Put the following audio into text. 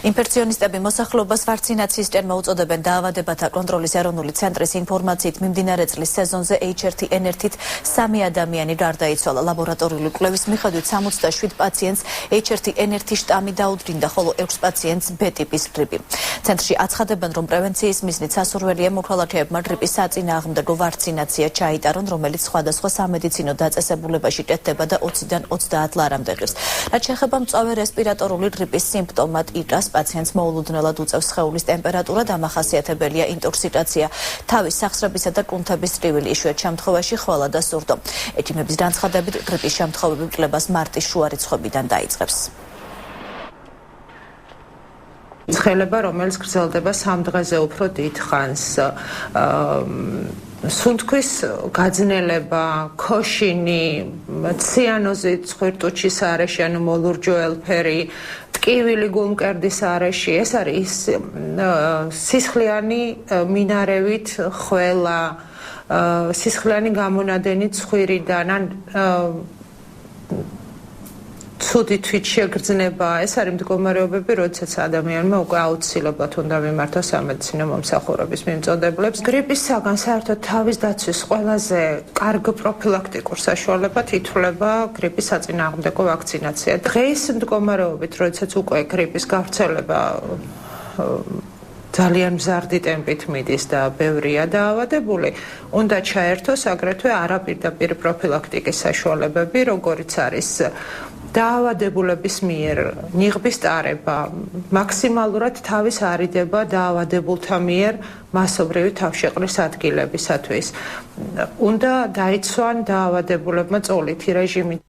ინფექციონისტები მოსახლეობას ვაქცინაციის ჭერმა უწოდებენ. დაავადებათა კონტროლის ეროვნული ცენტრის ინფორმაციით მიმდინარე წლის სეზონზე H1N1-ით 3 ადამიანი გარდაიცვალა. ლაბორატორიული კვლევის მიხედვით 67 პაციენტს H1N1 შტამი დაუდრინდა, ხოლო 6 პაციენტს B ტიპის გრიპი. ცენტრში აცხადებენ, რომ პრევენციის მიზნით სასურველია მოქალაქეებმა გრიპის საწინააღმდეგო ვაქცინაცია ჩაიტარონ, რომელიც სხვადასხვა სამედიცინო დაწესებულებაში კეთდება და 20-დან 30 ლარამდე ღირს. რაც შეეხება მწვავე რესპირატორული გრიპის სიმპტომად ირას პაციენტს მოულოდნელად უწევს სხეულის ტემპერატურა, დამახასიათებელია ინტოქსიკაცია, თავის სახსრებისა და კუნთების ტრივილი, იშვიათ შემთხვევაში ხვალა და სურდო. ექიმების განცხადებით, გრიპის შემთხვევები მკვლებას მარტის შუა რიცხვებიდან დაიწყებს. ცხელება, რომელიც გრძელდება 3 დღეზე უფრო დიდ ხანს. სუნთქვის გაძნელება, ქოშინი, ციანოზი ცხვირტუჩის არეში, ანუ მოლურჯოელფერი, ტკივილი გულმკერდის არეში, ეს არის სისხლიანი მინარევით ხველა, სისხლიანი გამონადენი ცხვირიდან, ან ცუდი თვითშეგრძნება, ეს არის მდგომარეობები, როდესაც ადამიანმა უკვე აუცილებლად უნდა მიმართოს სამედიცინო მომსახურების მიმწოდებლებს. გრიპისაგან საერთოდ თავის დაცვის ყველაზე კარგ პროფილაქტიკურ საშუალებად ითვლება გრიპის საწინააღმდეგო ვაქცინაცია. დღეს მდგომარეობით, როდესაც უკვე გრიპის გავრცელება ძალიან მზარდი ტემპით მიდის და ბევრია დაავადებული, უნდა ჩაერთოს აგრეთვე არაპირდაპირ პროფილაქტიკის საშუალებები, როგორიც არის დაავადებულების მიერ ნიღბის ტარება, მაქსიმალურად თავის არიდება დაავადებულთა მიერ მასობრივი თავშეყრის ადგილებისათვის. უნდა დაიცვან დაავადებულებმა წოლითი რეჟიმი.